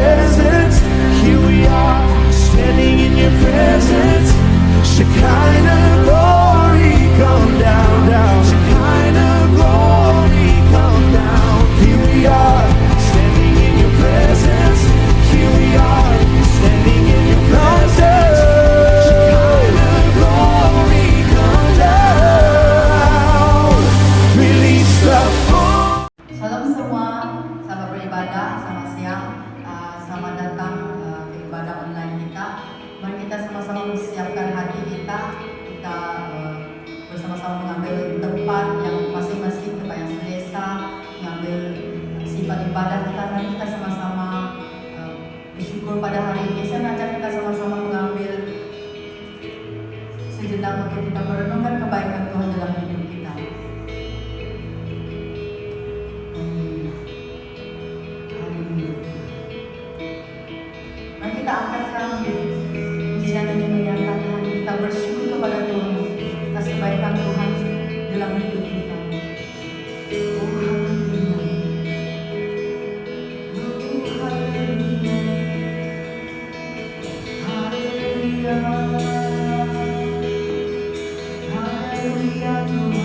presence. Here we are, standing in your presence. Shekinah glory, come down, down. Shekinah glory, come down. Here we are, standing in your presence. Here we are, standing in your presence. Shekinah glory, come down. Release the full. Shalom semua, sahabat beribadah, selamat siang, selamat datang ke ibadah online kita. Mari kita sama-sama mempersiapkan hati kita bersama-sama mengambil tempat yang masing-masing, tempat yang selesa, mengambil sifat ibadah kita. Mari kita sama-sama bersyukur pada hari ini. Saya mengajak kita sama-sama mengambil sejenak untuk kita merenungkan kebaikan Tuhan dalam hidup kita. Mari kita angkatkan pujian ini menyatakan kita bersyukur kepada Tuhan atas kebaikan Tuhan dalam hidup kita. Oh haleluya, oh haleluya, haleluya, haleluya Tuhan.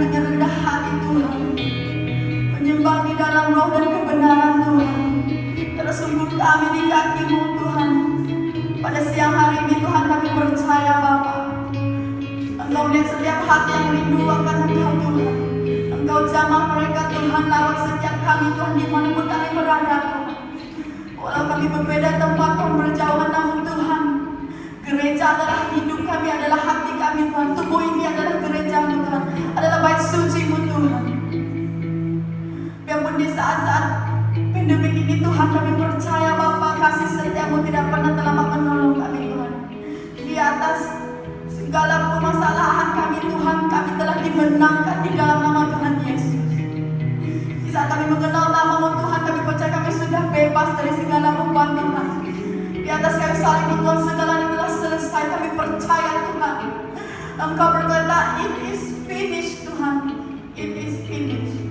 dengan rendah hati Tuhan, menyembah di dalam roh dan kebenaran Tuhan. Tersungguh kami di kaki-Mu Tuhan. Pada siang hari ini Tuhan kami percaya Bapa, Engkau melihat setiap hati yang rindu akan Engkau Tuhan. Engkau jamah mereka Tuhan lewat setiap kami Tuhan dimanapun kami berada Tuhan. Walau kami berbeda tempat Tuhan berjauhan, namun Tuhan, gereja adalah hidup kami, adalah hati kami Tuhan. Tubuh ini adalah gereja-Mu Tuhan, adalah bait suci-Mu Tuhan. Biarpun di saat-saat pandemik ini Tuhan, kami percaya Bapa, kasih setia-Mu tidak pernah terlambat menolong kami Tuhan. Di atas segala permasalahan kami Tuhan, kami telah dimenangkan di dalam nama Tuhan Yesus. Di saat kami mengenal nama-Mu Tuhan, kami percaya kami sudah bebas dari segala beban Tuhan. Di atas kayu salib Tuhan, segalanya telah selesai. Kami percaya Tuhan, Engkau berkata, it is finished Tuhan, it is finished.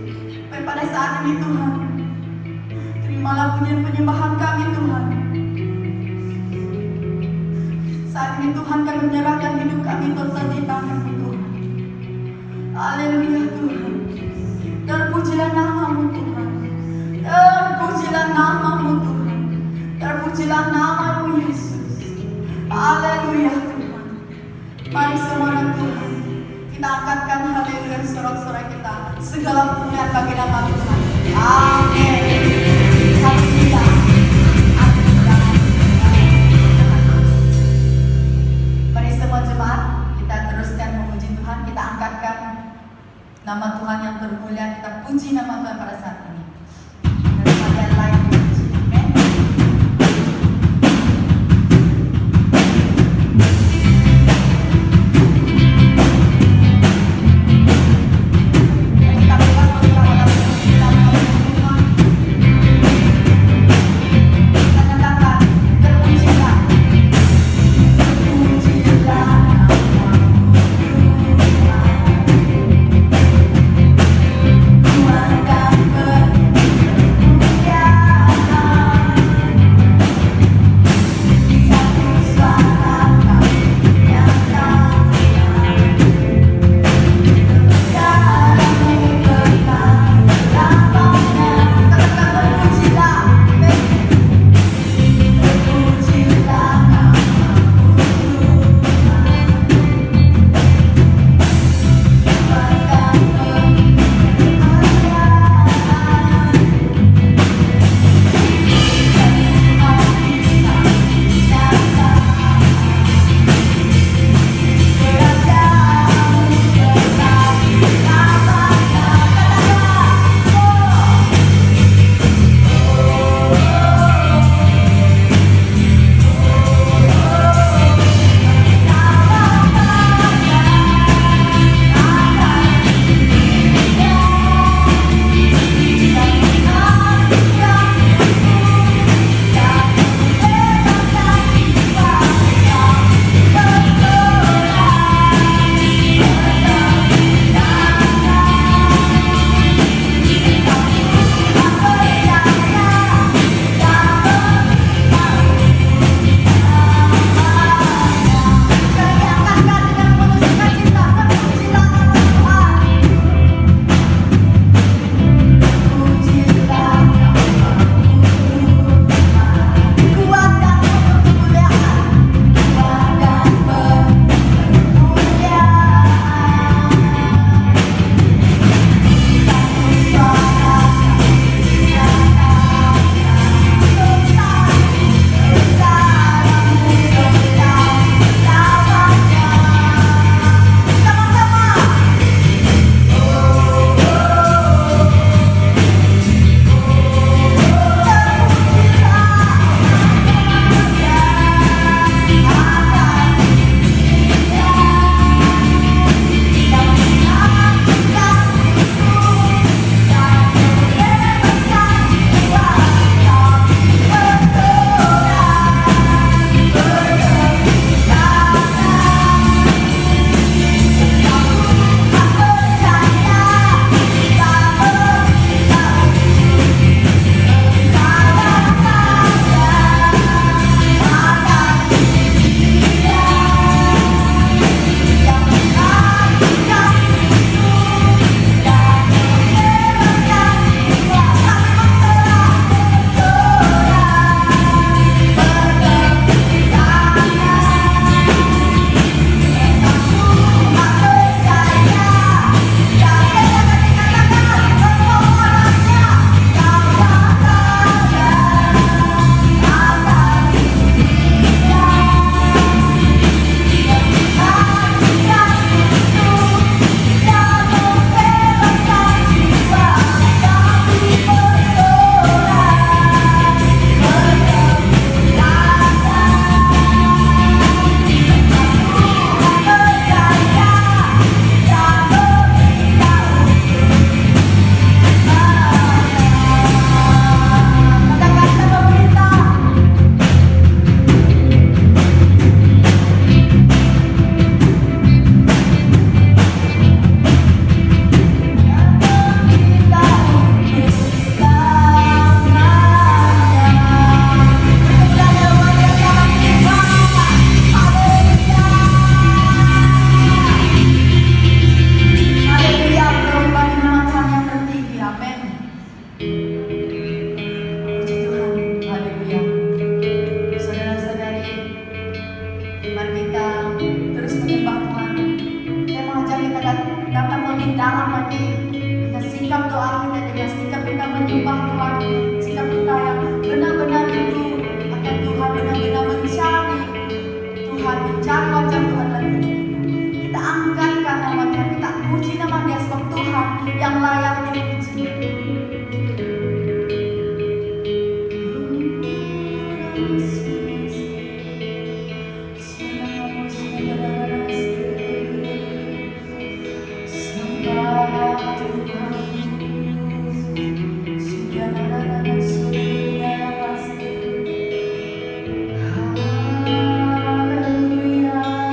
Dan pada saat ini Tuhan, terimalah pujian penyembahan kami Tuhan. Saat ini Tuhan, kami menyerahkan hidup kami total di tangan-Mu Tuhan. Haleluya Tuhan. Terpujilah nama-Mu Tuhan. Terpujilah nama-Mu Tuhan. Terpujilah nama-Mu Yesus. Haleluya Tuhan. Mari semua Tuhan, kita angkatkan haleluya sorak-sorai kita. Segala pujian bagi nama Tuhan. Amin. Haleluya. Mari semua jemaat, kita teruskan memuji Tuhan. Kita angkatkan nama Tuhan yang termulia. Kita puji nama Tuhan pada saat ini. Daripada yang lain dipuji. Amin. Mari kita bebas berdoa dalam Tuhan. Kita katakan, terpujilah. Terpujilah nama-Mu Tuhan. Ku akan dalam lagi dengan sikap doa kita, dengan sikap kita menyembah Tuhan, sikap kita yang benar-benar rindu akan Tuhan, benar-benar mencari Tuhan, mencari wajah Tuhan lagi. Kita angkatkan nama Tuhan, kita puji nama Dia sebab Tuhan yang layak dipuji. Haleluya.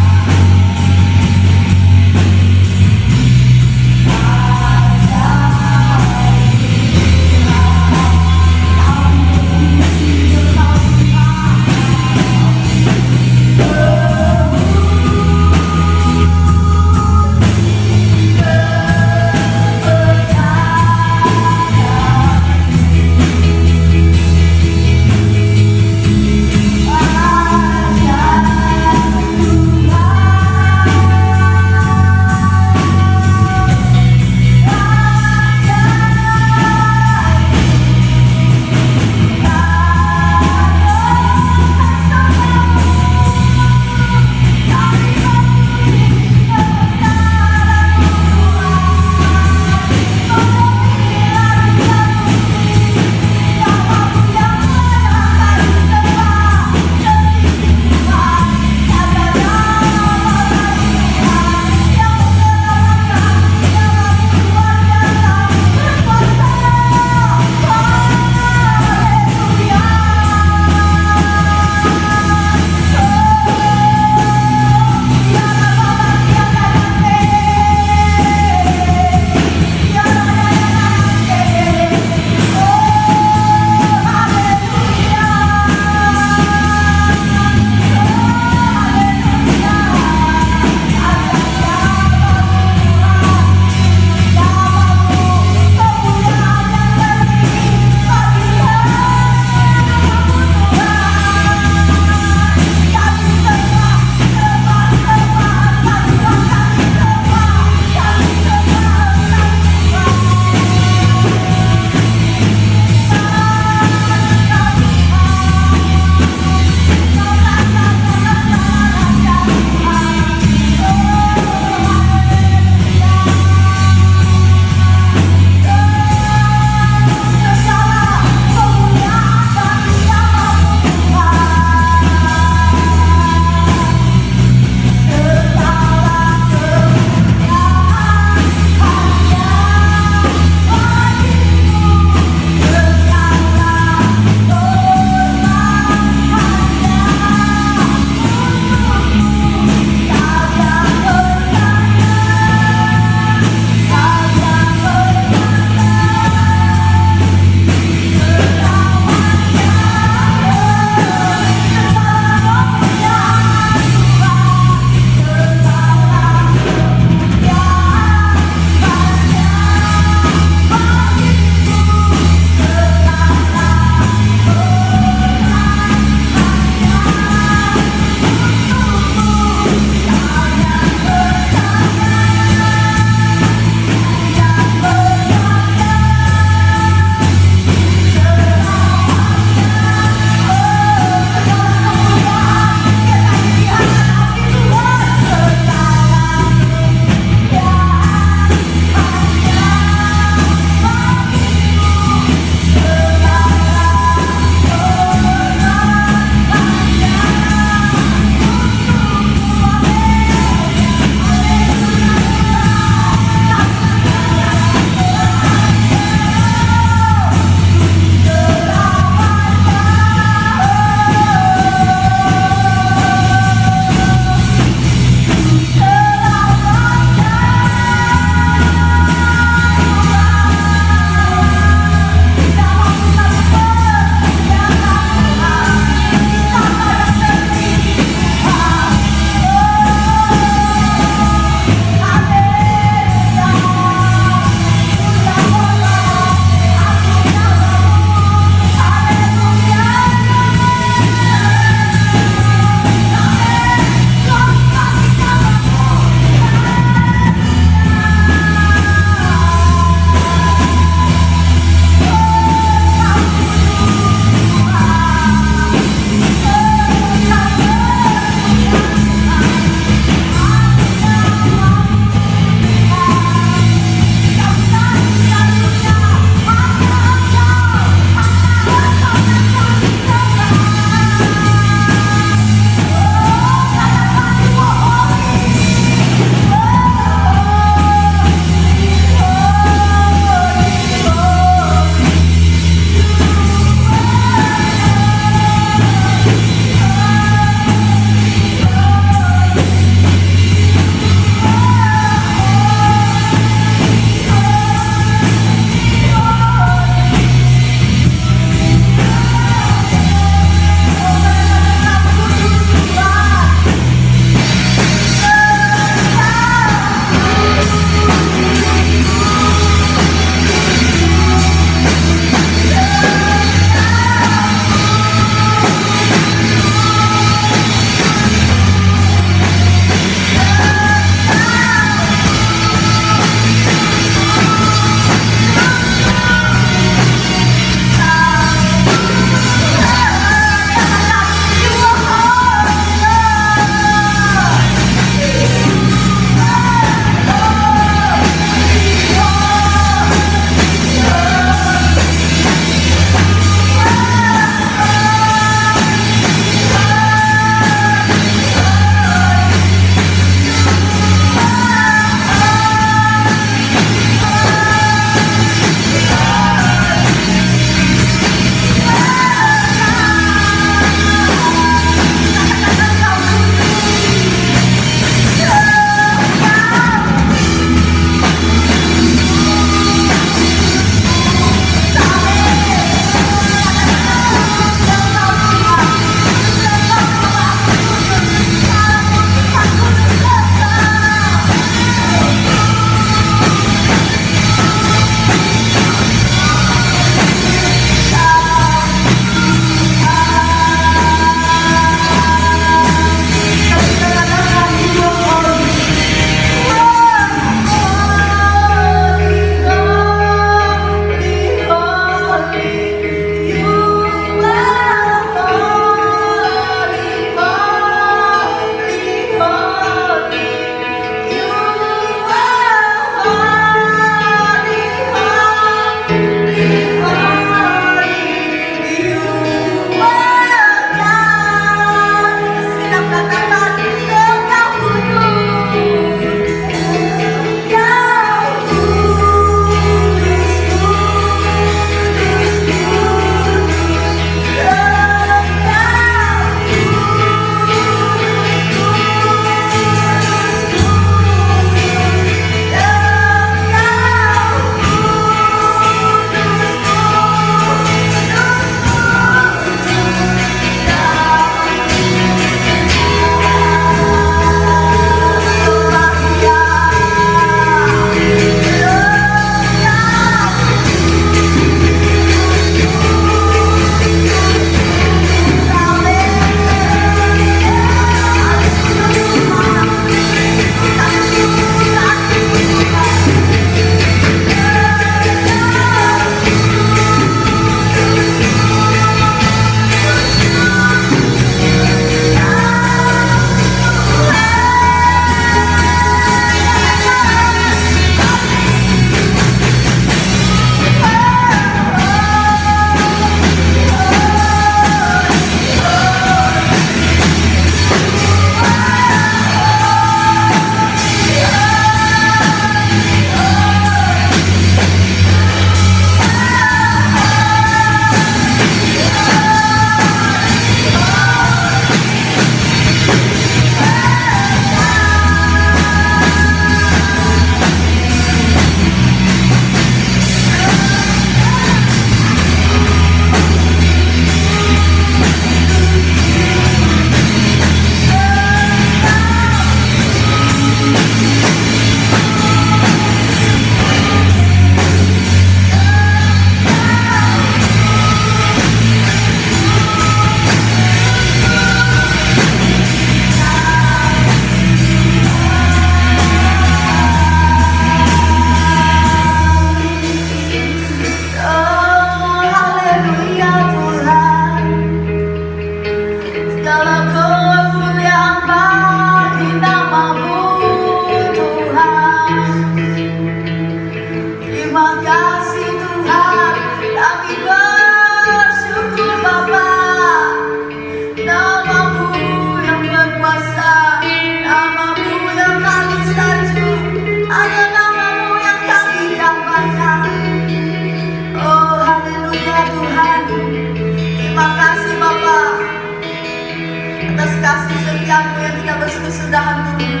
kesudahan Tuhan.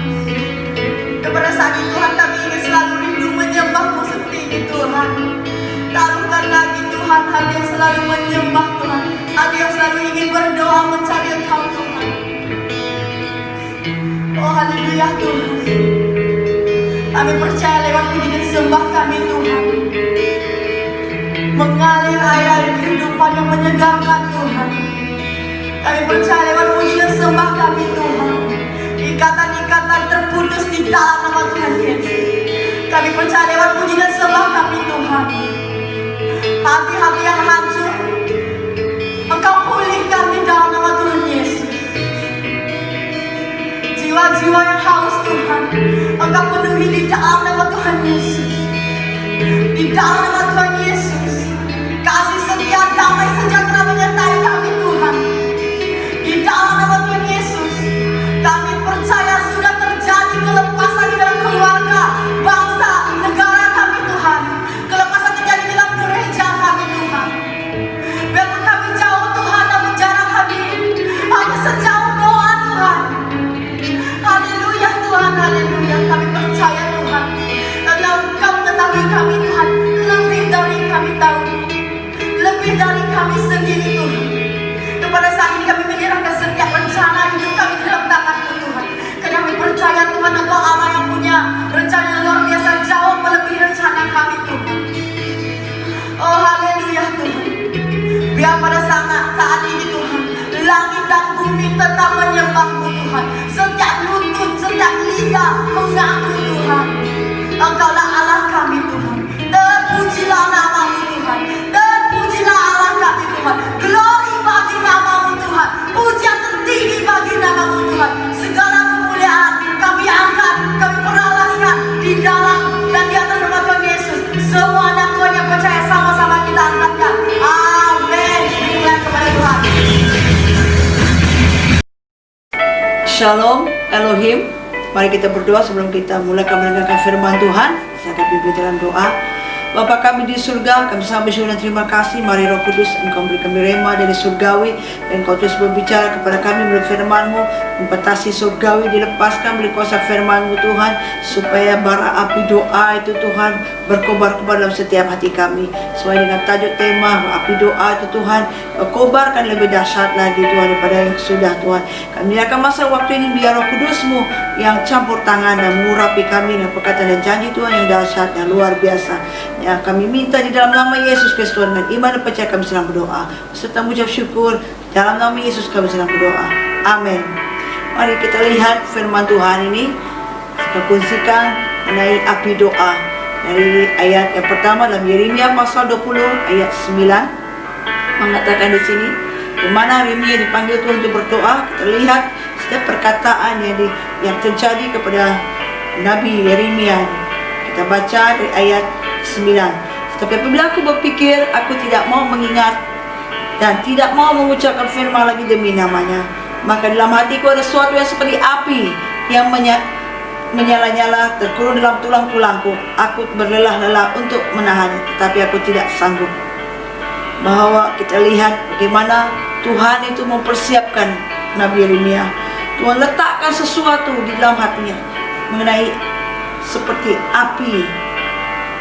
Kepada saat ini Tuhan, kami ingin selalu rindu menyembah-Mu seperti ini Tuhan. Taruhkan lagi Tuhan hati yang selalu menyembah Tuhan, hati yang selalu ingin berdoa mencari Engkau Tuhan. Oh haleluya Tuhan, kami percaya lewat puji dan sembah kami Tuhan, mengalir air kehidupan yang menyegarkan Tuhan. Kami percaya lewat puji dan sembah kami Tuhan, ikatan-ikatan terputus di dalam nama Tuhan Yesus. Kami percaya lewat puji dan sembah kami Tuhan, hati-hati yang hancur Engkau pulihkan di dalam nama Tuhan Yesus. Jiwa-jiwa yang haus Tuhan, Engkau penuhi di dalam nama Tuhan Yesus. Di dalam nama Tuhan Yesus, kasih setia, damai sejahtera menyertai kami Tuhan. Di dalam nama Tuhan Yesus, kami percaya sudah terjadi kelepasan di dalam keluarga, bangsa, negara kami Tuhan. Kelepasan terjadi dalam gereja kami Tuhan. Biarpun kami jauh Tuhan, namun jarak kami hanya sejauh doa Tuhan. Haleluya Tuhan, haleluya. Kami percaya Tuhan, Engkau mengetahui kami Tuhan, lebih dari kami tahu, lebih dari kami sendiri Tuhan. Kepada saat ini kami menyerahkan setiap rencana hidup kami di dalam tangan-Mu Tuhan. Karena kami percaya Tuhan, Engkau Allah yang punya rencana yang luar biasa, jauh melebihi rencana kami Tuhan. Oh haleluya Tuhan. Biar pada saat ini Tuhan, langit dan bumi tetap menyembah-Mu Tuhan. Setiap lutut, setiap lidah mengaku Tuhan, Engkaulah Allah kami Tuhan. Terpujilah nama-Mu Tuhan, terpujilah Allah kami Tuhan. Glory bagi nama-Mu Tuhan, pujian tertinggi bagi nama-Mu Tuhan. Segala kemuliaan kami angkat, kami peralaskan di dalam dan di atas nama Tuhan Yesus. Semua anak Tuhan yang percaya sama-sama kita angkatkan. Amin. Dimuliakan kepada Tuhan. Shalom Elohim. Mari kita berdoa sebelum kita mulai mendengarkan firman Tuhan. Saya akan pimpin dalam doa. Bapa kami di surga, kami sangat bersyukur dan terima kasih. Mari Roh Kudus, Engkau beri kami rema dari surgawi, dan Engkau terus berbicara kepada kami melalui firman-Mu. Impetasi surgawi dilepaskan melalui kuasa firman-Mu Tuhan, supaya bara api doa itu Tuhan berkobar-kobar dalam setiap hati kami. Sesuai dengan tajuk tema api doa itu Tuhan, kobarkan lebih dahsyat lagi Tuhan daripada yang sudah Tuhan. Kami akan masa waktu ini biar Roh Kudus-Mu yang campur tangan dan mengurapi kami dengan perkataan dan janji Tuhan yang dahsyat dan luar biasa. Yang kami minta di dalam nama Yesus Kristus, dengan iman dan percaya kami sedang berdoa serta mengucap syukur dalam nama Yesus kami sedang berdoa. Amin. Mari kita lihat firman Tuhan ini. Kita kongsikan mengenai api doa dari ayat yang pertama dalam Yeremia pasal 20 ayat 9 mengatakan di sini, di mana Yeremia dipanggil Tuhan untuk berdoa. Kita lihat setiap perkataan yang terjadi kepada Nabi Yeremia. Kita baca dari ayat 9. Tetapi apabila aku berpikir, aku tidak mau mengingat dan tidak mau mengucapkan firman lagi demi namanya, maka dalam hatiku ada sesuatu yang seperti api yang menyala-nyala terkurung dalam tulang-tulangku. Aku berlelah-lelah untuk menahannya, tetapi aku tidak sanggup. Bahwa kita lihat bagaimana Tuhan itu mempersiapkan Nabi Yeremia. Tuhan letakkan sesuatu di dalam hatinya mengenai seperti api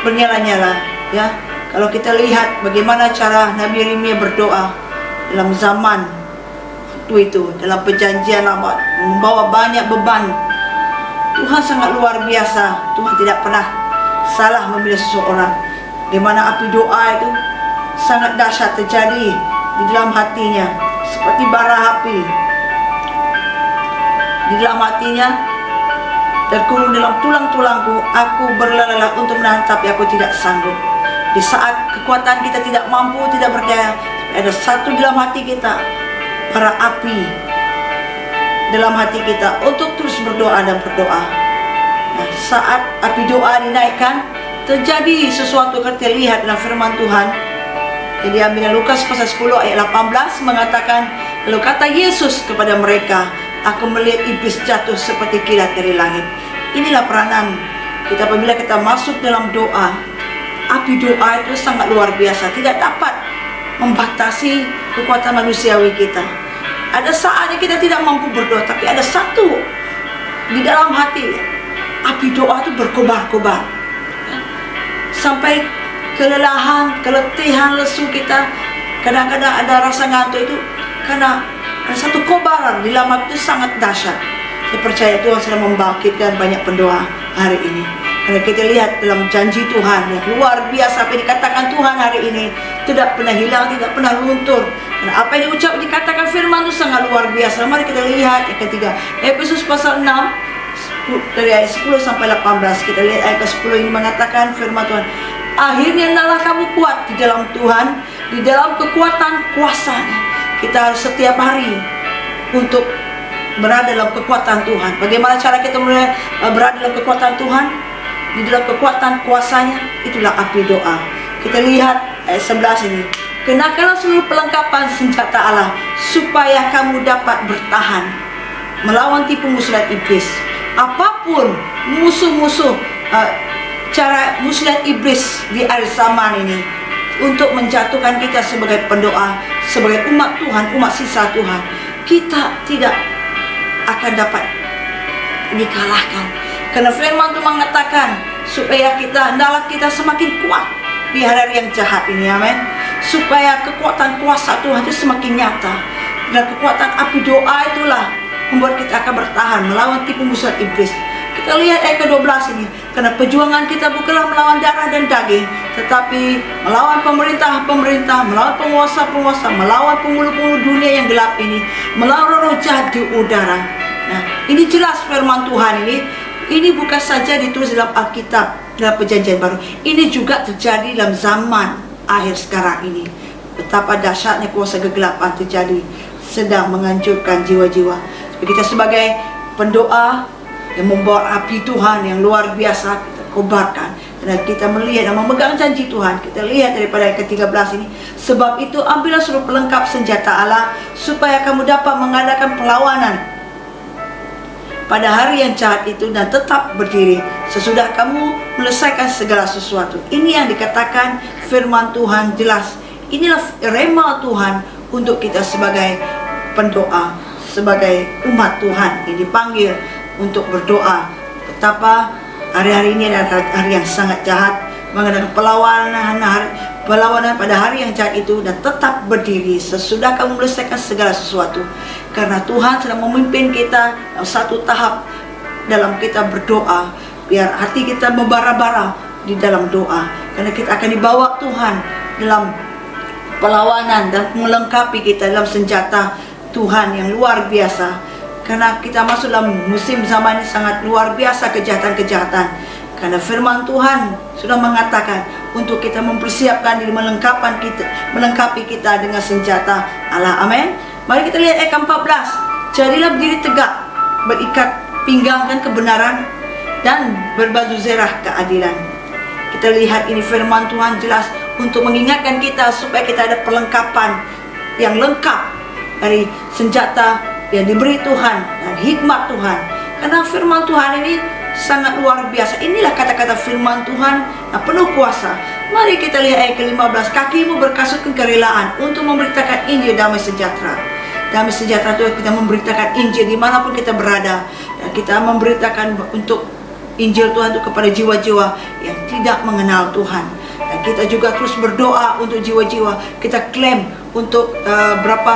bernyala-nyala, ya. Kalau kita lihat bagaimana cara Nabi Yeremia berdoa dalam zaman itu, dalam perjanjian lama, membawa banyak beban. Tuhan sangat luar biasa. Tuhan tidak pernah salah memilih seseorang. Di mana api doa itu sangat dahsyat terjadi di dalam hatinya, seperti bara api di dalam hatinya. Terkurung dalam tulang-tulangku, aku berlelah-lelah untuk menahan, tapi aku tidak sanggup. Di saat kekuatan kita tidak mampu, tidak berdaya, ada satu dalam hati kita, bara api dalam hati kita untuk terus berdoa dan berdoa. Nah, saat api doa dinaikkan, terjadi sesuatu kita lihat dalam firman Tuhan. Jadi ambil Lukas pasal 10 ayat 18 mengatakan, lalu kata Yesus kepada mereka, aku melihat iblis jatuh seperti kilat dari langit. Inilah peranan kita apabila kita masuk dalam doa. Api doa itu sangat luar biasa, tidak dapat membatasi kekuatan manusiawi kita. Ada saatnya kita tidak mampu berdoa, tapi ada satu di dalam hati api doa itu berkobar-kobar. Sampai kelelahan, keletihan, lesu kita, kadang-kadang ada rasa ngantuk itu karena ada satu kobaran di dalam hati itu sangat dahsyat. Saya percaya Tuhan sedang membangkitkan banyak pendoa hari ini. Karena kita lihat dalam janji Tuhan yang luar biasa, apa yang dikatakan Tuhan hari ini tidak pernah hilang, tidak pernah luntur. Karena apa yang diucap, dikatakan firman itu sangat luar biasa. Mari kita lihat yang ketiga, Efesus pasal 6 dari ayat 10 sampai 18. Kita lihat ayat ke-10 ini mengatakan firman Tuhan, akhirnya hendaklah kamu kuat di dalam Tuhan, di dalam kekuatan kuasa-Nya. Kita harus setiap hari untuk berada dalam kekuatan Tuhan. Bagaimana cara kita berada dalam kekuatan Tuhan? Di dalam kekuatan kuasa-Nya, itulah api doa. Kita lihat ayat 11 ini, kenakanlah seluruh perlengkapan senjata Allah, supaya kamu dapat bertahan melawan tipu muslihat iblis. Apapun musuh-musuh, cara muslihat iblis di akhir zaman ini untuk menjatuhkan kita sebagai pendoa, sebagai umat Tuhan, umat sisa Tuhan, kita tidak akan dapat dikalahkan. Karena firman Tuhan mengatakan supaya hendaklah kita semakin kuat di hari yang jahat ini, amin. Supaya kekuatan kuasa Tuhan itu semakin nyata, dan kekuatan api doa itulah membuat kita akan bertahan melawan tipu muslihat iblis. Kita lihat ayat ke-12 ini, karena perjuangan kita bukanlah melawan darah dan daging, tetapi melawan pemerintah-pemerintah, melawan penguasa-penguasa, melawan penghulu-penghulu dunia yang gelap ini, melawan roh jahat di udara. Nah, ini jelas firman Tuhan ini bukan saja ditulis dalam Alkitab, dalam Perjanjian Baru. Ini juga terjadi dalam zaman akhir sekarang ini. Betapa dahsyatnya kuasa kegelapan terjadi, sedang menghancurkan jiwa-jiwa. Kita sebagai pendoa yang membawa api Tuhan yang luar biasa, kita kobarkan. Dan kita melihat dan memegang janji Tuhan. Kita lihat daripada ayat ke-13 ini, sebab itu ambillah seluruh pelengkap senjata Allah, supaya kamu dapat mengadakan perlawanan pada hari yang jahat itu, dan tetap berdiri sesudah kamu menyelesaikan segala sesuatu. Ini yang dikatakan firman Tuhan jelas. Inilah rema Tuhan untuk kita sebagai pendoa, sebagai umat Tuhan yang dipanggil untuk berdoa. Betapa hari-hari ini adalah hari yang sangat jahat, mengadakan perlawanan pada hari yang jahat itu, dan tetap berdiri sesudah kamu menyelesaikan segala sesuatu. Karena Tuhan sedang memimpin kita dalam satu tahap dalam kita berdoa, biar hati kita membara-bara di dalam doa. Karena kita akan dibawa Tuhan dalam perlawanan dan melengkapi kita dalam senjata Tuhan yang luar biasa. Karena kita masuk dalam musim zaman ini sangat luar biasa kejahatan-kejahatan. Karena firman Tuhan sudah mengatakan untuk kita mempersiapkan diri, melengkapi kita dengan senjata Allah. Amin. Mari kita lihat ayat 14. Jadilah berdiri tegak, berikat pinggang dan kebenaran, dan berbaju zirah keadilan. Kita lihat ini firman Tuhan jelas untuk mengingatkan kita supaya kita ada perlengkapan yang lengkap dari senjata yang diberi Tuhan dan hikmat Tuhan. Karena firman Tuhan ini sangat luar biasa. Inilah kata-kata firman Tuhan yang penuh kuasa. Mari kita lihat ayat ke-15. Kakimu berkasutkan kerelaan untuk memberitakan Injil damai sejahtera. Damai sejahtera itu kita memberitakan Injil dimanapun kita berada, dan kita memberitakan untuk Injil Tuhan itu kepada jiwa-jiwa yang tidak mengenal Tuhan. Dan kita juga terus berdoa untuk jiwa-jiwa. Kita klaim untuk berapa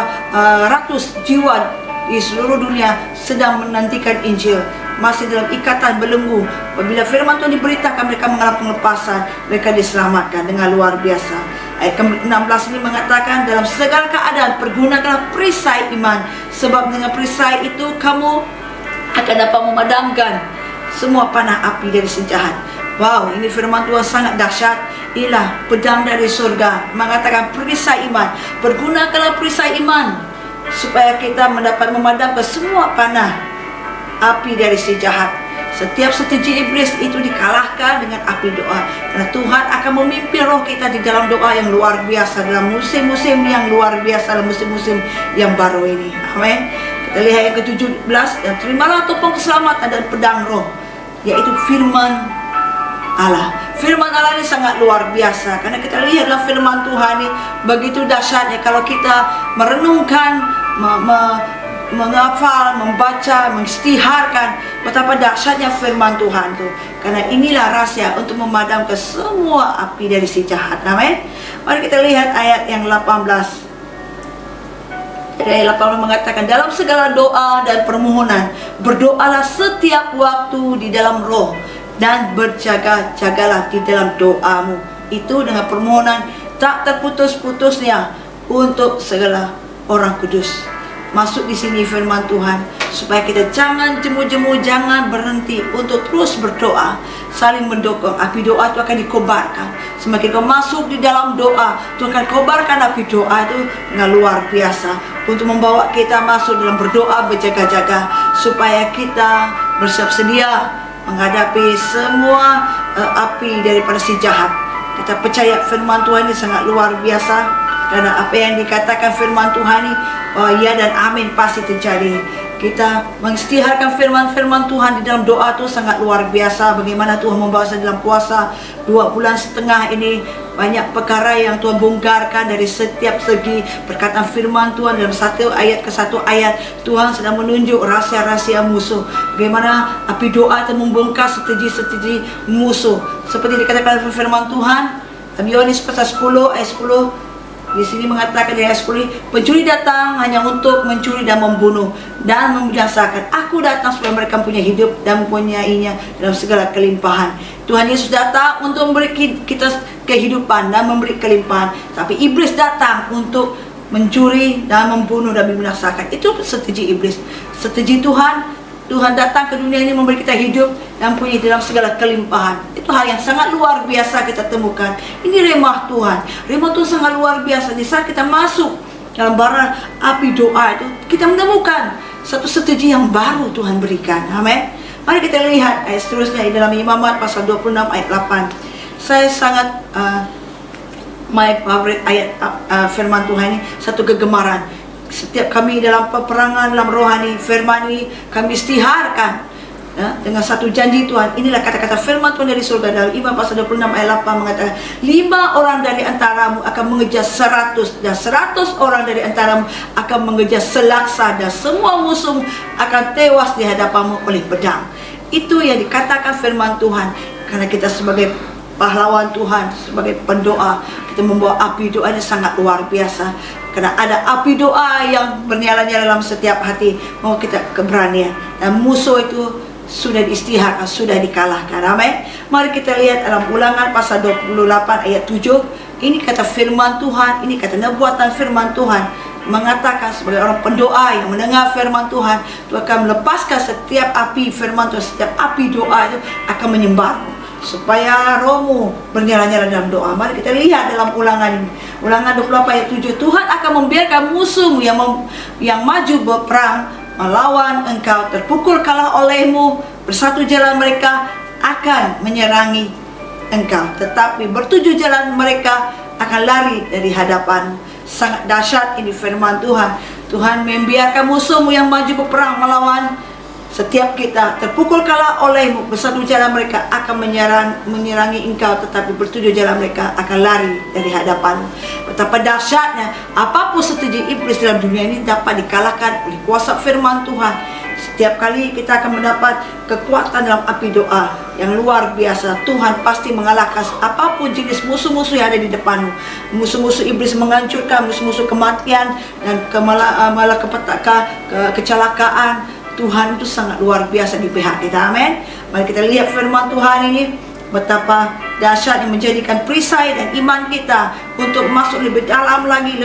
ratus jiwa di seluruh dunia sedang menantikan Injil, masih dalam ikatan belenggu. Apabila firman Tuhan diberitakan, mereka mengalami pelepasan, mereka diselamatkan dengan luar biasa. Ayat ke-16 ini mengatakan, dalam segala keadaan pergunakanlah perisai iman, sebab dengan perisai itu kamu akan dapat memadamkan semua panah api dari si jahat. Wow, ini firman Tuhan sangat dahsyat. Inilah pedang dari surga, mengatakan perisai iman. Pergunakanlah perisai iman supaya kita mendapat memadamkan semua panah api dari si jahat. Setiap strategi iblis itu dikalahkan dengan api doa. Karena Tuhan akan memimpin roh kita di dalam doa yang luar biasa, dalam musim-musim yang luar biasa, dalam musim-musim yang baru ini. Amin. Kita lihat yang ke-17. Dan terimalah topeng keselamatan dan pedang roh, yaitu firman Allah. Firman Allah ini sangat luar biasa. Karena kita lihat dalam firman Tuhan ini begitu dahsyatnya. Kalau kita merenungkan, menghafal, membaca, mengistiharkan betapa dahsyatnya firman Tuhan itu. Karena inilah rahasia untuk memadamkan semua api dari si jahat. Amin. Mari kita lihat ayat yang 18. Ayat 18 mengatakan, dalam segala doa dan permohonan berdoalah setiap waktu di dalam roh, dan berjaga-jagalah di dalam doamu itu dengan permohonan tak terputus-putusnya untuk segala orang kudus. Masuk di sini firman Tuhan supaya kita jangan jemu-jemu, jangan berhenti untuk terus berdoa, saling mendukung. Api doa itu akan dikobarkan. Semakin kau masuk di dalam doa, Tuhan akan kobarkan api doa itu dengan luar biasa untuk membawa kita masuk dalam berdoa, berjaga-jaga supaya kita bersiap sedia menghadapi semua api daripada si jahat. Kita percaya firman Tuhan ini sangat luar biasa. Karena apa yang dikatakan firman Tuhan ini, ya dan amin pasti terjadi. Kita mengistiharkan firman-firman Tuhan di dalam doa itu sangat luar biasa. Bagaimana Tuhan membawa saya dalam puasa 2,5 bulan ini. Banyak perkara yang Tuhan bongkarkan dari setiap segi perkataan firman Tuhan. Dalam satu ayat ke satu ayat Tuhan sedang menunjuk rahasia-rahasia musuh. Bagaimana api doa itu membongkar strategi-strategi musuh. Seperti dikatakan firman Tuhan dalam Yohanes pasal 10 ayat 10. Di sini mengatakan di ayat 10, pencuri datang hanya untuk mencuri dan membunuh dan membinasakan. Aku datang supaya mereka punya hidup dan mempunyainya dalam segala kelimpahan. Tuhan Yesus datang untuk memberi kita kehidupan dan memberi kelimpahan. Tapi iblis datang untuk mencuri dan membunuh dan membinasakan. Itu strategi iblis. Strategi Tuhan datang ke dunia ini memberi kita hidup dan punya dalam segala kelimpahan. Itu hal yang sangat luar biasa kita temukan. Ini remah Tuhan. Remah Tuhan sangat luar biasa. Di saat kita masuk dalam bara api doa itu, kita menemukan satu strategi yang baru Tuhan berikan. Amin. Mari kita lihat ayat seterusnya di dalam Imamat pasal 26 ayat 8. Saya sangat my favorite ayat firman Tuhan ini, satu kegemaran. Setiap kami dalam peperangan dalam rohani, firman ini kami istiharkan ya, dengan satu janji Tuhan. Inilah kata-kata firman Tuhan dari surga dalam Imamat pasal 26 ayat 8 mengatakan, 5 orang dari antaramu akan mengejar 100 dan 100 orang dari antaramu akan mengejar selaksa, dan semua musuh akan tewas di hadapanmu oleh pedang. Itu yang dikatakan firman Tuhan. Karena kita sebagai pahlawan Tuhan, sebagai pendoa, kita membawa api doa ini sangat luar biasa. Karena ada api doa yang bernyala-nyala dalam setiap hati. Mau kita keberanian. Dan musuh itu sudah diistiharkan, sudah dikalahkan. Amin. Mari kita lihat dalam Ulangan pasal 28 ayat 7. Ini kata firman Tuhan, ini kata nubuatan firman Tuhan. Mengatakan sebagai orang pendoa yang mendengar firman Tuhan, Tuhan akan melepaskan setiap api firman Tuhan, setiap api doa itu akan menyembah, supaya rohmu bernyala-nyala dalam doa. Mari kita lihat dalam Ulangan ini. Ulangan 28 ayat 7. Tuhan akan membiarkan musuhmu yang maju berperang melawan engkau terpukul kalah olehmu. Bersatu jalan mereka akan menyerangi engkau, tetapi bertujuh jalan mereka akan lari dari hadapan. Sangat dahsyat ini firman Tuhan. Tuhan membiarkan musuhmu yang maju berperang melawan setiap kita terpukul kalah olehmu. Bersatu jalan mereka akan menyerangi engkau, tetapi bertujuh jalan mereka akan lari dari hadapanmu. Betapa dahsyatnya apapun strategi iblis dalam dunia ini dapat dikalahkan oleh kuasa firman Tuhan. Setiap kali kita akan mendapat kekuatan dalam api doa yang luar biasa. Tuhan pasti mengalahkan apapun jenis musuh-musuh yang ada di depanmu. Musuh-musuh iblis menghancurkan, musuh-musuh kematian dan malapetaka, kecelakaan. Tuhan itu sangat luar biasa di pihak kita. Amin. Mari kita lihat firman Tuhan ini, betapa dahsyat yang menjadikan perisai dan iman kita untuk masuk lebih dalam lagi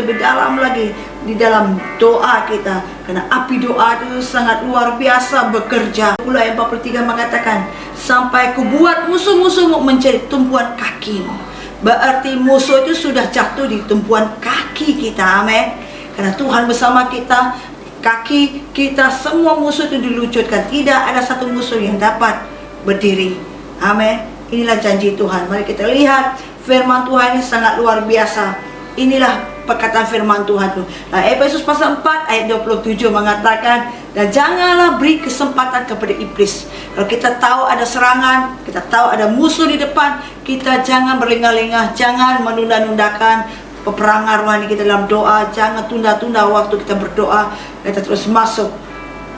di dalam doa kita. Karena api doa itu sangat luar biasa bekerja. Ayat 43 mengatakan, sampai kubuat musuh-musuhmu menjadi tumpuan kakimu. Berarti musuh itu sudah jatuh di tumpuan kaki kita. Amin. Karena Tuhan bersama kita, kaki kita, semua musuh itu diluncurkan. Tidak ada satu musuh yang dapat berdiri. Amin. Inilah janji Tuhan. Mari kita lihat firman Tuhan ini sangat luar biasa. Inilah perkataan firman Tuhan itu. Nah, Efesus pasal 4 ayat 27 mengatakan, dan janganlah beri kesempatan kepada iblis. Kalau kita tahu ada serangan, kita tahu ada musuh di depan, kita jangan berlengah-lengah, jangan menunda-nundakan peperangan rohani kita dalam doa. Jangan tunda-tunda waktu kita berdoa. Kita terus masuk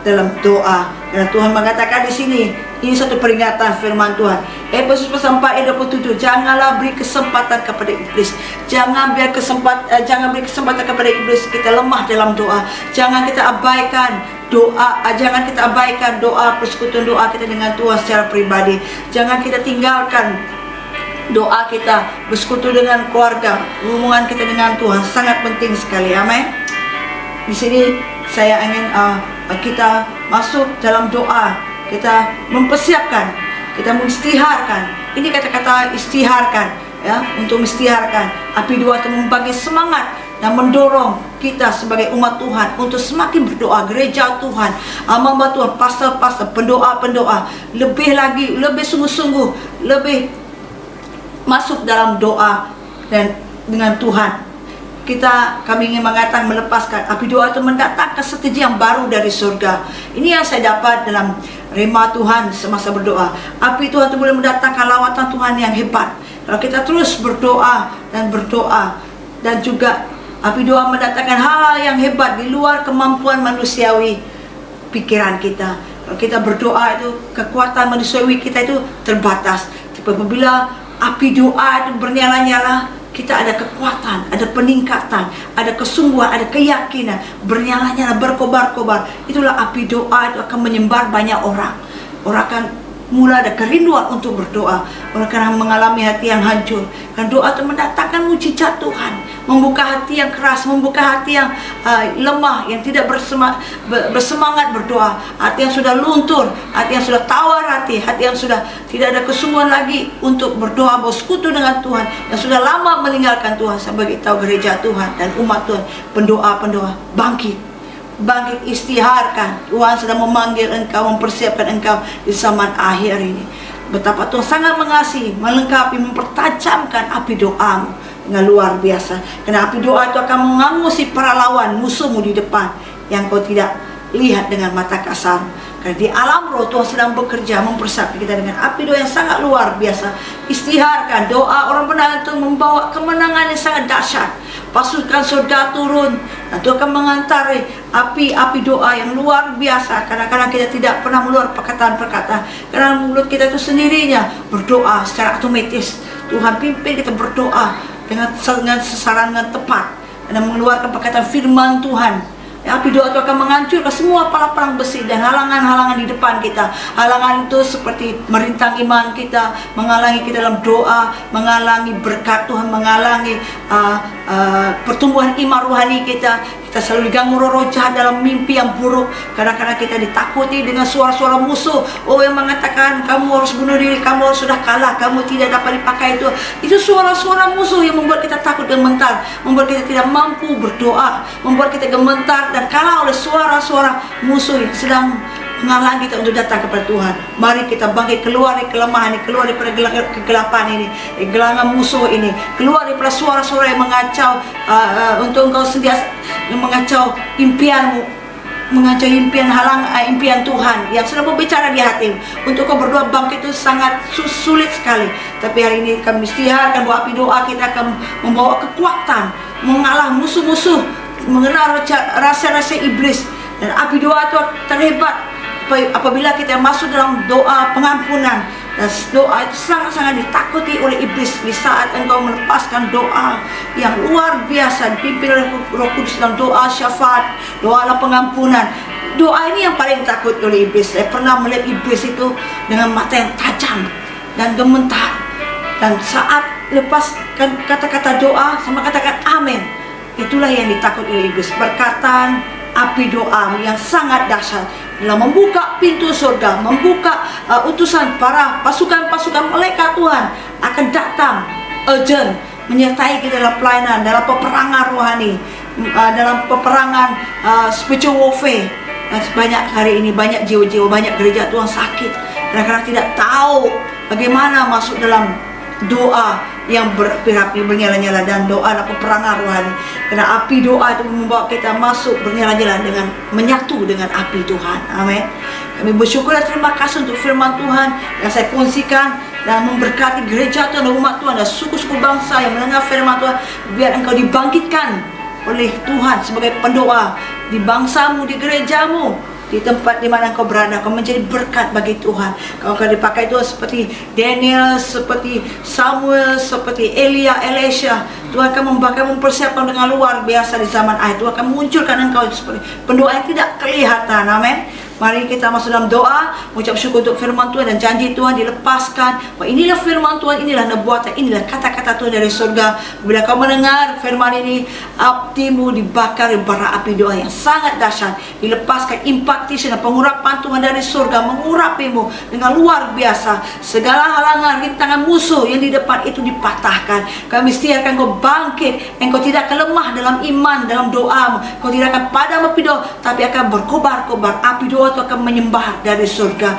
dalam doa. Karena Tuhan mengatakan di sini, ini satu peringatan firman Tuhan. Efesus pasal 4 ayat 27. Janganlah beri kesempatan kepada iblis. Jangan beri kesempatan kepada iblis. Kita lemah dalam doa. Jangan kita abaikan doa. Jangan kita abaikan doa, persekutuan doa kita dengan Tuhan secara pribadi. Jangan kita tinggalkan doa kita, bersekutu dengan keluarga, hubungan kita dengan Tuhan sangat penting sekali. Amin. Di sini saya ingin kita masuk dalam doa, kita mempersiapkan, kita mengistiharkan. Ini kata-kata istiharkan, ya, untuk mengistiharkan. Api doa itu membagi semangat dan mendorong kita sebagai umat Tuhan untuk semakin berdoa. Gereja Tuhan, hamba Tuhan, pastor-pastor, pendoa-pendoa, lebih lagi, lebih sungguh-sungguh, lebih masuk dalam doa dan dengan Tuhan. Kami ingin mengatakan, melepaskan api doa itu mendatangkan strategi yang baru dari surga. Ini yang saya dapat dalam rema Tuhan semasa berdoa. Api Tuhan itu boleh mendatangkan lawatan Tuhan yang hebat kalau kita terus berdoa dan berdoa. Dan juga api doa mendatangkan hal yang hebat di luar kemampuan manusiawi pikiran kita. Kalau kita berdoa itu, kekuatan manusiawi kita itu terbatas. Tapi apabila api doa itu bernyala-nyala, kita ada kekuatan, ada peningkatan, ada kesungguhan, ada keyakinan, bernyala-nyala, berkobar-kobar. Itulah api doa itu akan menyebar banyak orang. Orang akan mulai ada kerinduan untuk berdoa. Orang akan mengalami hati yang hancur. Dan doa itu mendatangkan mujizat Tuhan, membuka hati yang keras, membuka hati yang lemah, yang tidak bersemangat berdoa, hati yang sudah luntur, hati yang sudah tawar hati yang sudah tidak ada kesungguhan lagi untuk berdoa, bersekutu dengan Tuhan, yang sudah lama meninggalkan Tuhan. Saya beritahu gereja Tuhan dan umat Tuhan, pendoa-pendoa, bangkit, istiharkan. Tuhan sedang memanggil engkau, mempersiapkan engkau di zaman akhir ini. Betapa Tuhan sangat mengasihi, melengkapi, mempertajamkan api doamu dengan luar biasa. Karena api doa itu akan mengangusi para lawan musuhmu di depan yang kau tidak lihat dengan mata kasar. Karena di alam roh Tuhan sedang bekerja mempersiapkan kita dengan api doa yang sangat luar biasa. Istiharkan doa orang benar itu membawa kemenangan yang sangat dahsyat. Pasukan surga turun dan Tuhan akan mengantari api doa yang luar biasa. Kadang-kadang kita tidak pernah mengeluarkan perkataan-perkataan, karena mulut kita itu sendirinya berdoa secara otomatis. Tuhan pimpin kita berdoa dengan sasaran yang tepat dan mengeluarkan perkataan firman Tuhan. Api doa itu akan menghancurkan semua perang besi dan halangan-halangan di depan kita. Halangan itu seperti merintang iman kita, menghalangi kita dalam doa, menghalangi berkat Tuhan, menghalangi pertumbuhan iman rohani kita. Kita selalu diganggu roh jahat dalam mimpi yang buruk. Kadang-kadang kita ditakuti dengan suara-suara musuh. Yang mengatakan kamu harus bunuh diri, kamu sudah kalah, kamu tidak dapat dipakai itu. Itu suara-suara musuh yang membuat kita takut dan gemetar, membuat kita tidak mampu berdoa, membuat kita gemetar dan kalah oleh suara-suara musuh yang sedang menghalangi kita untuk datang kepada Tuhan. Mari kita bangkit, keluar dari kelemahan ini, keluar daripada kegelapan ini, gelangan musuh ini, keluar daripada suara-suara yang mengacau untuk engkau sentiasa, yang mengacau impianmu, mengacau impian Tuhan yang sedang berbicara di hatimu. Untuk kau berdoa bangkit itu sangat sulit sekali. Tapi hari ini kami istiharkan bahwa api doa kita akan membawa kekuatan, mengalah musuh-musuh, mengenal rasa-rasa iblis. Dan api doa itu terhebat apabila kita masuk dalam doa pengampunan. Dan doa itu sangat-sangat ditakuti oleh iblis. Di saat engkau melepaskan doa yang luar biasa, dipimpin oleh Roh Kudus dalam doa syafaat, doa pengampunan. Doa ini yang paling takut oleh iblis. Saya pernah melihat iblis itu dengan mata yang tajam dan gemetar. Dan saat lepaskan kata-kata doa sama katakan amin, itulah yang ditakut oleh iblis. Perkataan api doa yang sangat dahsyat dalam membuka pintu surga, membuka utusan para pasukan-pasukan malaikat Tuhan akan datang urgent menyertai kita dalam pelayanan, dalam peperangan rohani, dalam peperangan spiritual warfare. Dan sebanyak hari ini banyak jiwa-jiwa, banyak gereja Tuhan sakit, kadang-kadang tidak tahu bagaimana masuk dalam doa yang berapi-api, bernyala-nyala, dan doa adalah peperangan rohani. Karena api doa itu membawa kita masuk bernyala-nyala dengan menyatu dengan api Tuhan. Amin. Kami bersyukur dan terima kasih untuk firman Tuhan yang saya kongsikan. dan memberkati gereja Tuhan dan umat Tuhan dan suku-suku bangsa yang mendengar firman Tuhan. Biar Engkau dibangkitkan oleh Tuhan sebagai pendoa di bangsamu, di gerejamu, di tempat di mana Engkau berada. Kau menjadi berkat bagi Tuhan. Kau akan dipakai Tuhan seperti Daniel, seperti Samuel, seperti Elia, Elisha. Tuhan akan mempersiapkan dengan luar biasa di zaman akhir. Tuhan akan munculkan Engkau seperti pendoa yang tidak kelihatan. Amin. Mari kita masuk dalam doa, mengucap syukur untuk firman Tuhan dan janji Tuhan dilepaskan. Bahwa inilah firman Tuhan, inilah nubuatan, inilah kata-kata Tuhan dari surga. Bila kau mendengar firman ini, hatimu dibakar bara api doa yang sangat dahsyat. Dilepaskan impartition dan pengurapan Tuhan dari surga mengurapimu dengan luar biasa. Segala halangan, rintangan musuh yang di depan itu dipatahkan. Kami istiharkan kau bangkit. Engkau tidak akan lemah dalam iman, dalam doamu. Kau tidak akan padam api doa, tapi akan berkobar-kobar. Api doa itu akan menyembah dari surga.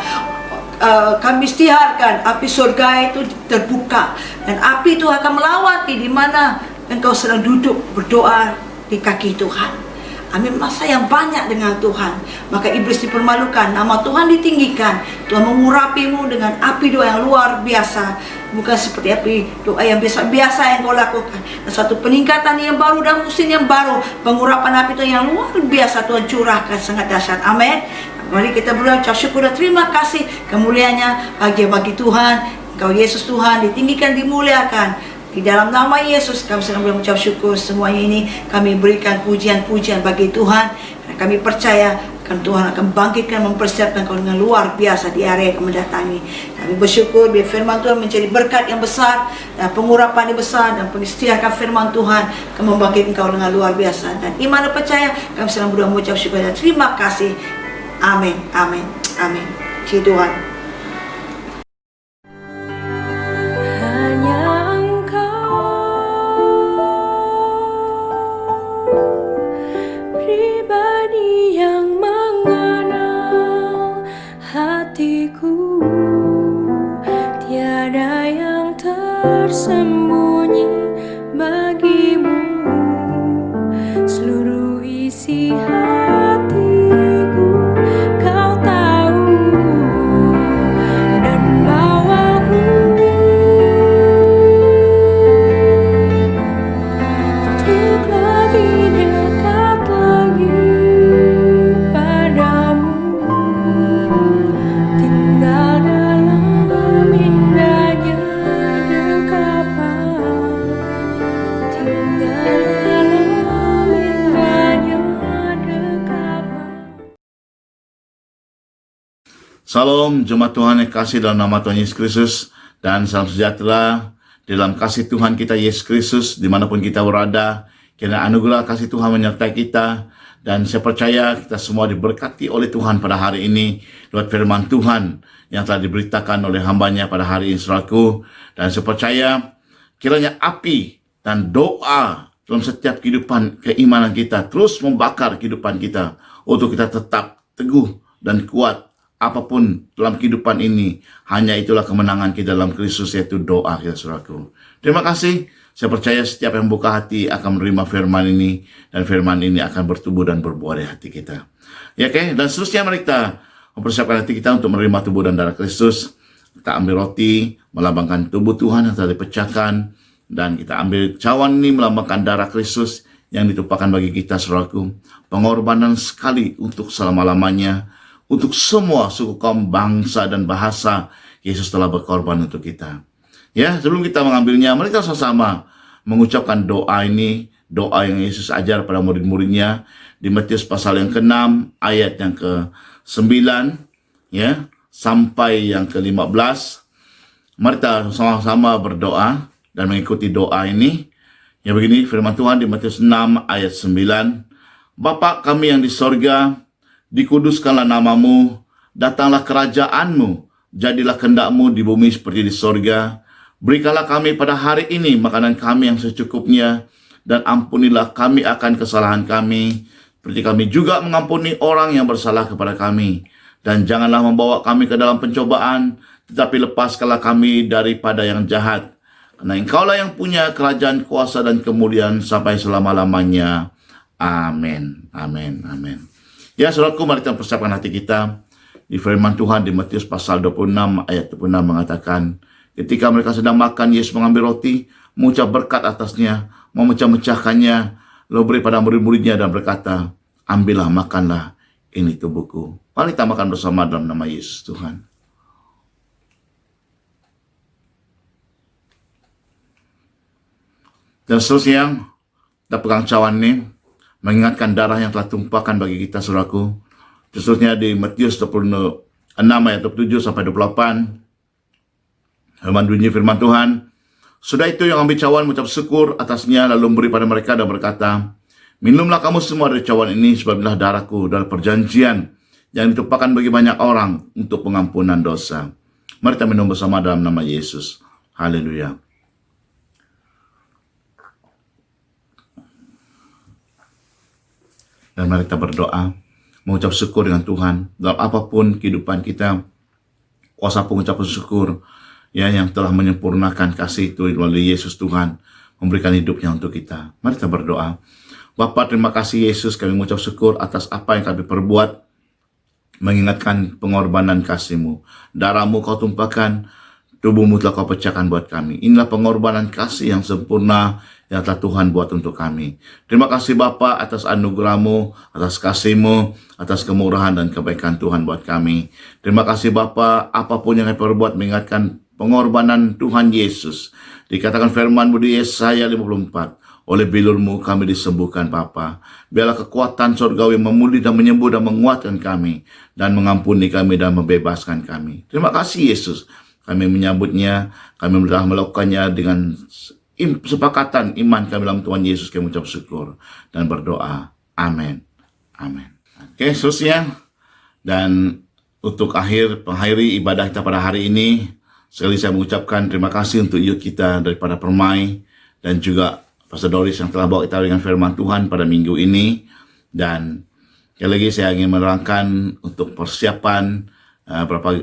Kami istiharkan api surga itu terbuka dan api itu akan melawati di mana engkau sedang duduk berdoa di kaki Tuhan. Amin. Masa yang banyak dengan Tuhan, maka iblis dipermalukan, nama Tuhan ditinggikan. Tuhan mengurapimu dengan api doa yang luar biasa. Bukan seperti api doa yang biasa-biasa yang kau lakukan. Dan suatu peningkatan yang baru dan musim yang baru. Pengurapan api Tuhan yang luar biasa Tuhan curahkan sangat dahsyat. Amin. Mari kita berdoa, ucap syukur dan terima kasih. Kemuliaannya bagi Tuhan. Engkau Yesus Tuhan ditinggikan, dimuliakan. Di dalam nama Yesus kami sedang mengucap syukur. Semuanya ini kami berikan pujian-pujian bagi Tuhan. Dan kami percaya akan Tuhan akan bangkitkan, mempersiapkan kau dengan luar biasa di area yang mendatangi. Kami bersyukur biar firman Tuhan menjadi berkat yang besar dan pengurapan yang besar dan penistiakan firman Tuhan akan membangkitkan kau dengan luar biasa. Dan iman dan percaya kami sedang berdoa mengucap syukur dan terima kasih. Amin, amin, amin. Puji Tuhan. Hanya Engkau pribadi yang mengenal hatiku, tiada yang tersembunyi bagimu, seluruh isi hatiku Kau tahu dan bawaku untuk lebih dekat lagi padamu, tinggal dalam indahnya dekapan, tinggal dalam indahnya dekapan. Salam jemaat Tuhan yang kasih dalam nama Tuhan Yesus Kristus, dan salam sejahtera dalam kasih Tuhan kita Yesus Kristus dimanapun kita berada. Kiranya anugerah kasih Tuhan menyertai kita, dan saya percaya kita semua diberkati oleh Tuhan pada hari ini lewat firman Tuhan yang telah diberitakan oleh hambanya pada hari ini, saudaraku. Dan saya percaya kiranya api dan doa dalam setiap kehidupan keimanan kita terus membakar kehidupan kita untuk kita tetap teguh dan kuat apapun dalam kehidupan ini. Hanya itulah kemenangan kita dalam Kristus, yaitu doa kita, saudaraku. Terima kasih. Saya percaya setiap yang buka hati akan menerima firman ini, dan firman ini akan bertumbuh dan berbuah di hati kita. Ya, oke. Dan seterusnya mari kita mempersiapkan hati kita untuk menerima tubuh dan darah Kristus. Kita ambil roti melambangkan tubuh Tuhan yang telah dipecahkan, dan kita ambil cawan ini melambangkan darah Kristus yang ditumpahkan bagi kita, saudaraku. Pengorbanan sekali untuk selama-lamanya, untuk semua suku, kaum, bangsa, dan bahasa. Yesus telah berkorban untuk kita. Ya, sebelum kita mengambilnya, mari kita sama-sama mengucapkan doa ini, doa yang Yesus ajar pada murid-muridnya di Matius pasal yang ke-6 ayat yang ke-9 ya sampai yang ke-15. Mari kita sama-sama berdoa dan mengikuti doa ini. Ya, begini firman Tuhan di Matius 6 ayat 9. Bapa kami yang di sorga, dikuduskanlah namamu, datanglah kerajaanmu, jadilah kehendak-mu di bumi seperti di sorga. Berikanlah kami pada hari ini makanan kami yang secukupnya, dan ampunilah kami akan kesalahan kami, seperti kami juga mengampuni orang yang bersalah kepada kami. Dan janganlah membawa kami ke dalam pencobaan, tetapi lepaskanlah kami daripada yang jahat. Karena Engkaulah yang punya kerajaan, kuasa, dan kemuliaan sampai selama-lamanya. Amin, amin, amin. Ya, saudaraku, mari kita persiapkan hati kita. Di firman Tuhan di Matius pasal 26 ayat 26 mengatakan, ketika mereka sedang makan, Yesus mengambil roti, mengucap berkat atasnya, memecah-mecahkannya, lalu beri pada murid-muridnya dan berkata, ambillah, makanlah, ini tubuhku. Mari kita makan bersama dalam nama Yesus Tuhan. Dan seterusnya, kita pegang cawan ini, mengingatkan darah yang telah tumpahkan bagi kita, saudaraku. Seterusnya di Matius 26 ayat 27 sampai 28. Bunyi firman Tuhan. Sudah itu yang ambil cawan mengucap syukur atasnya, lalu memberi pada mereka dan berkata, minumlah kamu semua dari cawan ini, sebab inilah darahku dari perjanjian yang ditumpahkan bagi banyak orang untuk pengampunan dosa. Mari kita minum bersama dalam nama Yesus. Haleluya. Dan mari kita berdoa, mengucap syukur dengan Tuhan dalam apapun kehidupan kita. Kuasa pengucapan syukur ya, yang telah menyempurnakan kasih itu melalui Yesus Tuhan, memberikan hidupnya untuk kita. Mari kita berdoa. Bapa, terima kasih Yesus, kami mengucap syukur atas apa yang kami perbuat, mengingatkan pengorbanan kasih-Mu. Darah-Mu Kau tumpahkan, tubuh-Mu telah Kau pecahkan buat kami. Inilah pengorbanan kasih yang sempurna yang telah Tuhan buat untuk kami. Terima kasih Bapa atas anugerah-Mu, atas kasih-Mu, atas kemurahan dan kebaikan Tuhan buat kami. Terima kasih Bapa, apapun yang kami perbuat mengingatkan pengorbanan Tuhan Yesus. Dikatakan firman-Mu di Yesaya 54, oleh bilur-Mu kami disembuhkan Bapa. Biarlah kekuatan surgawi memulih dan menyembuh dan menguatkan kami, dan mengampuni kami dan membebaskan kami. Terima kasih Yesus. Kami menyambutnya, kami telah melakukannya dengan sepakatan iman kami dalam Tuhan Yesus. Kami mengucap syukur dan berdoa. Amin. Amin. Oke, seterusnya. Dan untuk pengakhiri ibadah kita pada hari ini, sekali saya mengucapkan terima kasih untuk youth kita daripada Permai, dan juga Pastor Doris yang telah bawa kita dengan firman Tuhan pada minggu ini. Dan sekali lagi saya ingin menerangkan untuk persiapan beberapa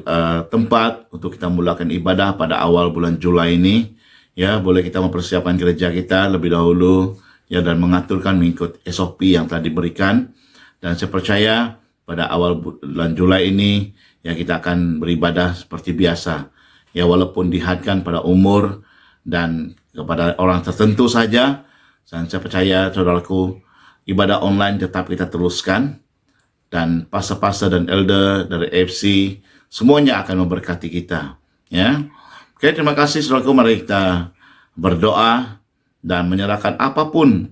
tempat untuk kita mulakan ibadah pada awal bulan Julai ini. Ya, boleh kita mempersiapkan gereja kita lebih dahulu ya, dan mengaturkan mengikut SOP yang telah diberikan. Dan saya percaya pada awal bulan Julai ini ya, kita akan beribadah seperti biasa. Ya, walaupun dihadkan pada umur dan kepada orang tertentu saja. Dan saya percaya saudaraku, ibadah online tetap kita teruskan. Dan pastor-pastor dan elder dari FC semuanya akan memberkati kita. Ya. Oke, terima kasih saudaraku. Mari kita berdoa dan menyerahkan apapun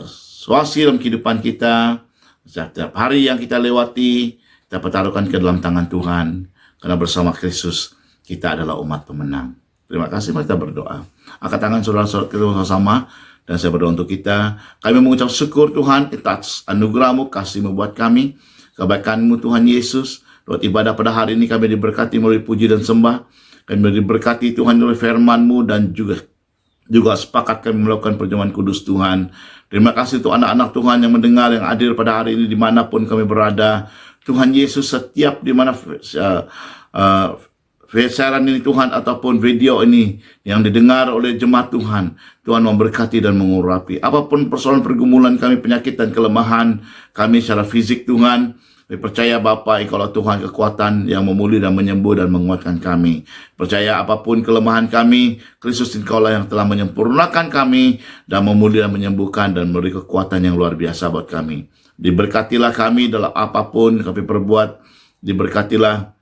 situasi dalam kehidupan kita, setiap hari yang kita lewati, kita pertaruhkan ke dalam tangan Tuhan. Karena bersama Kristus kita adalah umat pemenang. Terima kasih, mari kita berdoa. Angkat tangan saudara-saudara kita bersama, dan saya berdoa untuk kita. Kami mengucap syukur Tuhan atas anugerah-Mu, kasih-Mu buat kami, kebaikan-Mu Tuhan Yesus. Lewat ibadah pada hari ini kami diberkati melalui puji dan sembah. Kami diberkati Tuhan oleh firman-Mu, dan juga sepakat kami melakukan perjamuan kudus Tuhan. Terima kasih untuk anak-anak Tuhan yang mendengar, yang hadir pada hari ini dimanapun kami berada. Tuhan Yesus, setiap dimana siaran ini Tuhan ataupun video ini yang didengar oleh jemaat Tuhan, Tuhan memberkati dan mengurapi. Apapun persoalan pergumulan kami, penyakit dan kelemahan kami secara fisik Tuhan, kami percaya Bapa, Engkaulah Tuhan kekuatan yang memulih dan menyembuh dan menguatkan kami. Percaya apapun kelemahan kami, Kristus Engkaulah yang telah menyempurnakan kami dan memulih dan menyembuhkan dan memberi kekuatan yang luar biasa buat kami. Diberkatilah kami dalam apapun kami perbuat, diberkatilah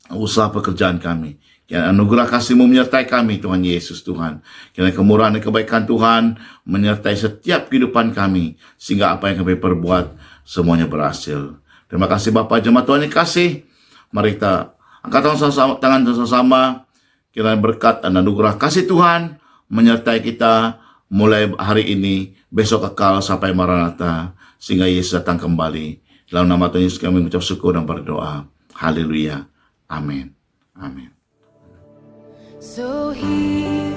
usaha pekerjaan kami. Kiranya anugerah kasih-Mu menyertai kami Tuhan Yesus Tuhan. Kiranya kemurahan dan kebaikan Tuhan menyertai setiap kehidupan kami, sehingga apa yang kami perbuat semuanya berhasil. Terima kasih Bapak, jemaat Tuhan yang kasih. Mari kita angkat tangan bersama. Kiranya berkat dan anugerah kasih Tuhan menyertai kita mulai hari ini, besok kekal sampai Maranatha, sehingga Yesus datang kembali. Dalam nama Tuhan Yesus kami mengucap syukur dan berdoa. Haleluya. Amin. Amin. So here